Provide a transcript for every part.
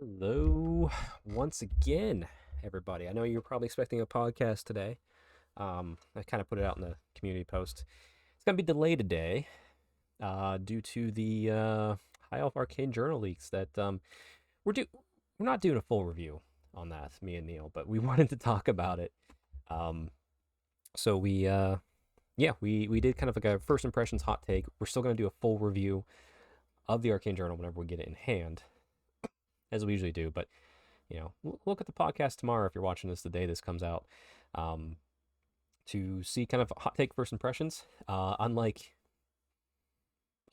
Hello, once again, everybody. I know you're probably expecting a podcast today. I kind of put it out in the community post. It's gonna be delayed today, due to the High Elf Arcane Journal leaks. That we're do we're not doing a full review on that, me and Neil, but we wanted to talk about it. Um, so we did kind of like a first impressions hot take. We're still gonna do a full review of the Arcane Journal whenever we get it in hand, as we usually do, but look at the podcast tomorrow if you're watching this the day this comes out, um, to see kind of hot take first impressions. Unlike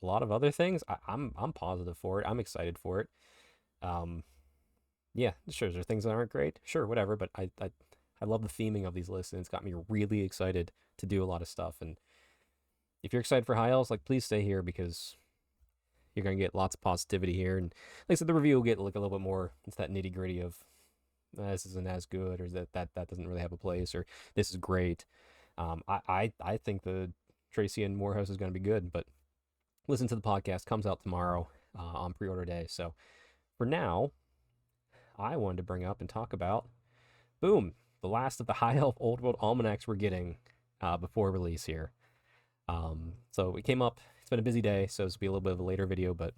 a lot of other things, I'm positive for it. I'm excited for it. Um, yeah, sure, there are things that aren't great. Sure, whatever. But I love the theming of these lists, and it's got me really excited to do a lot of stuff. And if you're excited for High Elves, like please stay here because you're gonna get lots of positivity here. And like I said, the review will get like a little bit more. It's that nitty gritty of this isn't as good, or that doesn't really have a place, or this is great. I think the Tracy and Morehouse is going to be good, but listen to the podcast. Comes out tomorrow on pre-order day. So for now, I wanted to bring up and talk about boom, the last of the High Elf Old World almanacs we're getting before release here. So it came up. It's been a busy day, so this will be a little bit of a later video, but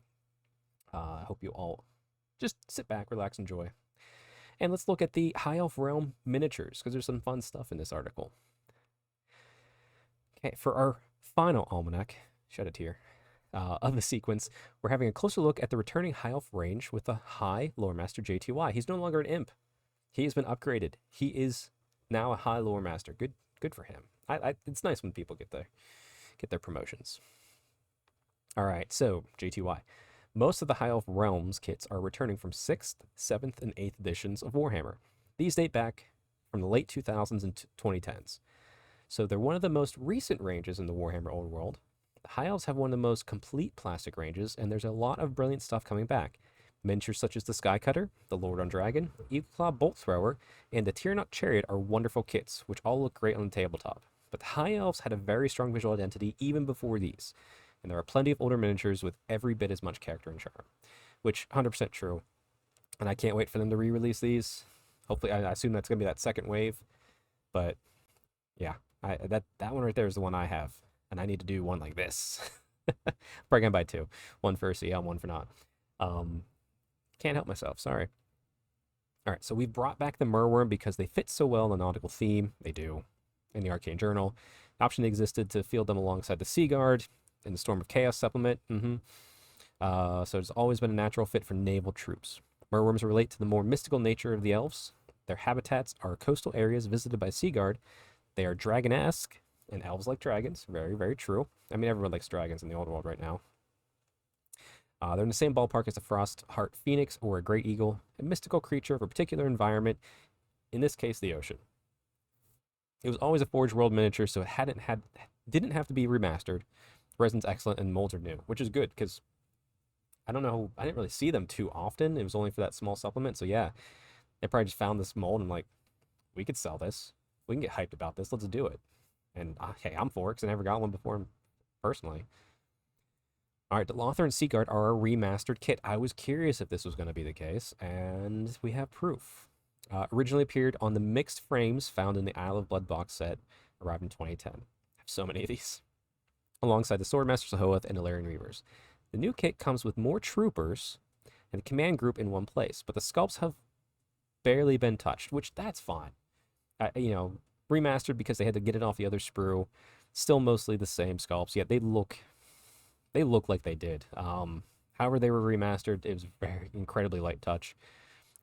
I hope you all just sit back, relax, enjoy. And let's look at the High Elf Realm miniatures, because there's some fun stuff in this article. Okay, for our final almanac, shed a tear, of the sequence, we're having a closer look at the returning High Elf range with the High Lore Master JTY. He's no longer an imp. He has been upgraded. He is now a High Lore Master. Good for him. It's nice when people get their promotions. All right, so JTY. Most of the High Elf Realms kits are returning from 6th, 7th, and 8th editions of Warhammer. These date back from the late 2000s and 2010s. So they're one of the most recent ranges in the Warhammer Old World. The High Elves have one of the most complete plastic ranges, and there's a lot of brilliant stuff coming back. Miniatures such as the Sky Cutter, the Lord on Dragon, Eagle Claw Bolt Thrower, and the Tyrannot Chariot are wonderful kits, which all look great on the tabletop. But the High Elves had a very strong visual identity even before these, and there are plenty of older miniatures with every bit as much character and charm, which 100% true. And I can't wait for them to re-release these. Hopefully, I assume that's gonna be that second wave. But yeah, that one right there is the one I have, and I need to do one like this. Probably gonna buy two, one for CL, one for not. Um, can't help myself. Sorry. All right, so we've brought back the Merwyrm because they fit so well in the nautical theme. They do in the Arcane Journal. The option existed to field them alongside the Sea Guard in the Storm of Chaos supplement. So it's always been a natural fit for naval troops. Merwyrms relate to the more mystical nature of the elves. Their habitats are coastal areas visited by Sea Guard. They are dragon-esque, and elves like dragons. Very, very true. I mean, everyone likes dragons in the old world right now. They're in the same ballpark as a Frostheart Phoenix or a Great Eagle, a mystical creature of a particular environment, in this case, the ocean. It was always a Forge World miniature, so it didn't have to be remastered. Resin's excellent and molds are new, which is good because I don't know, I didn't really see them too often. It was only for that small supplement, so yeah, they probably just found this mold and like, we could sell this. We can get hyped about this. Let's do it. And hey, I'm for it because I never got one before personally. All right, the Lothar and Seaguard are a remastered kit. I was curious if this was going to be the case, and we have proof. Originally appeared on the mixed frames found in the Isle of Blood box set, arrived in 2010. I have so many of these. Alongside the Swordmasters of Hoeth and Illyrian Reavers. The new kit comes with more troopers and a command group in one place, but the sculpts have barely been touched, which that's fine. Remastered because they had to get it off the other sprue. Still mostly the same sculpts, yet they look like they did. However they were remastered, it was very incredibly light touch,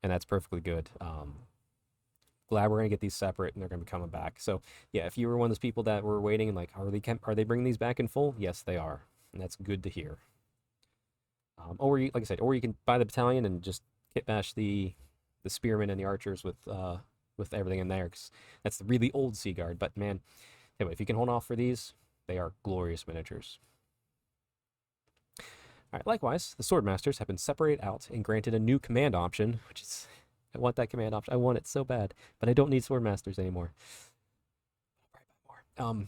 and that's perfectly good. Glad we're gonna get these separate, and they're gonna be coming back. So yeah, if you were one of those people that were waiting and like, are they bringing these back in full? Yes, they are, and that's good to hear. Or you, like I said, or you can buy the battalion and just kit bash the spearmen and the archers with everything in there, because that's the really old Sea Guard. But man, anyway, if you can hold off for these, they are glorious miniatures. All right, likewise, the Swordmasters have been separated out and granted a new command option, which is, I want that command option. I want it so bad, but I don't need Swordmasters anymore. I'll probably buy more.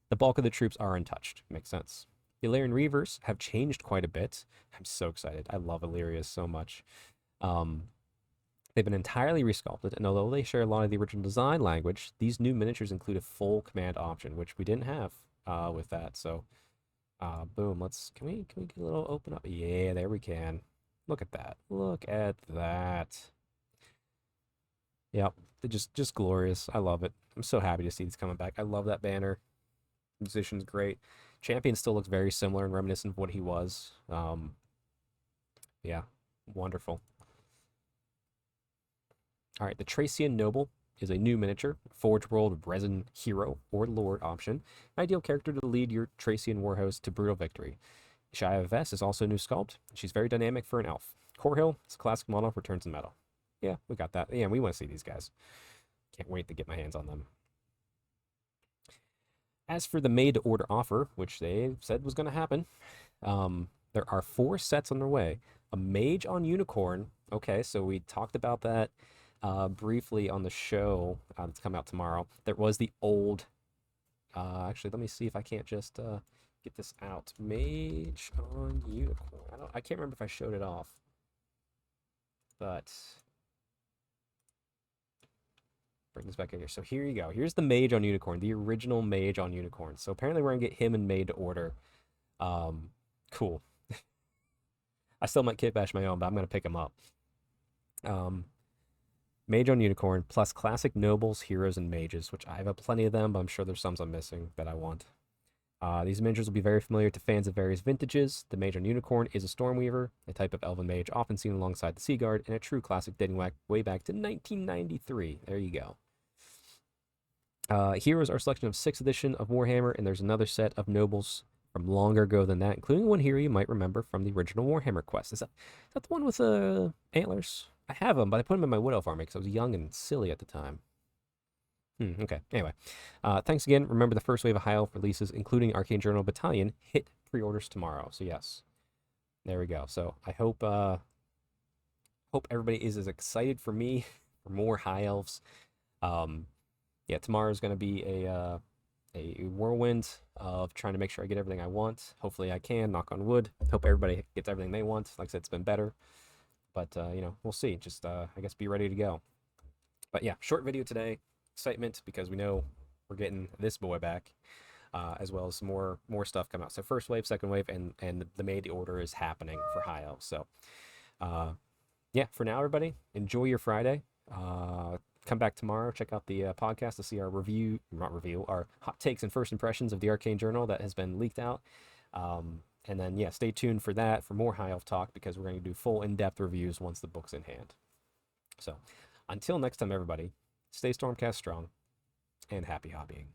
The bulk of the troops are untouched. Makes sense. Illyrian Reavers have changed quite a bit. I'm so excited. I love Illyria so much. They've been entirely resculpted, and although they share a lot of the original design language, these new miniatures include a full command option, which we didn't have with that. So, boom. Can we get a little open up? Yeah, there we can. Look at that. Look at that. Yep, they're just glorious. I love it. I'm so happy to see these coming back. I love that banner. Musician's great. Champion still looks very similar and reminiscent of what he was. Yeah, wonderful. All right, the Tracian Noble is a new miniature, Forge World Resin Hero or Lord option. An ideal character to lead your Tracian warhost to brutal victory. Shia Vess is also a new sculpt. She's very dynamic for an elf. Corhill is a classic model, returns in metal. Yeah, we got that. Yeah, we want to see these guys. Can't wait to get my hands on them. As for the made-to-order offer, which they said was going to happen, there are 4 sets on their way. A Mage on Unicorn. Okay, so we talked about that briefly on the show that's coming out tomorrow. There was the old... actually, let me see if I can't just get this out. Mage on Unicorn. I can't remember if I showed it off. But... bring this back in here. So here you go. Here's the Mage on Unicorn, the original Mage on Unicorn. So apparently we're gonna get him and made to order. Cool. I still might kit bash my own, but I'm gonna pick him up. Mage on Unicorn plus classic nobles, heroes, and mages, which I have plenty of them, but I'm sure there's some I'm missing that I want. These miniatures will be very familiar to fans of various vintages. The Mage on Unicorn is a Stormweaver, a type of elven mage often seen alongside the Sea Guard, and a true classic dating way back to 1993. There you go. Heroes are a selection of 6th edition of Warhammer, and there's another set of nobles from longer ago than that, including one hero you might remember from the original Warhammer quest. Is that the one with antlers? I have them, but I put them in my Wood Elf army because I was young and silly at the time. Okay, anyway. Thanks again. Remember, the first wave of High Elf releases, including Arcane Journal Battalion, hit pre-orders tomorrow. So yes, there we go. So I hope everybody is as excited for me for more High Elves. Yeah, tomorrow is going to be a whirlwind of trying to make sure I get everything I want. Hopefully I can, knock on wood. Hope everybody gets everything they want. Like I said, it's been better. But, we'll see. Just, I guess, be ready to go. But yeah, short video today. Excitement because we know we're getting this boy back, as well as more stuff come out. So first wave, second wave, and the made order is happening for High Elves. So, yeah, for now, everybody, enjoy your Friday. Come back tomorrow, check out the podcast to see our our hot takes and first impressions of the Arcane Journal that has been leaked out. And then, yeah, stay tuned for that, for more High Elf talk, because we're going to do full in-depth reviews once the book's in hand. So, until next time, everybody, stay Stormcast strong, and happy hobbying.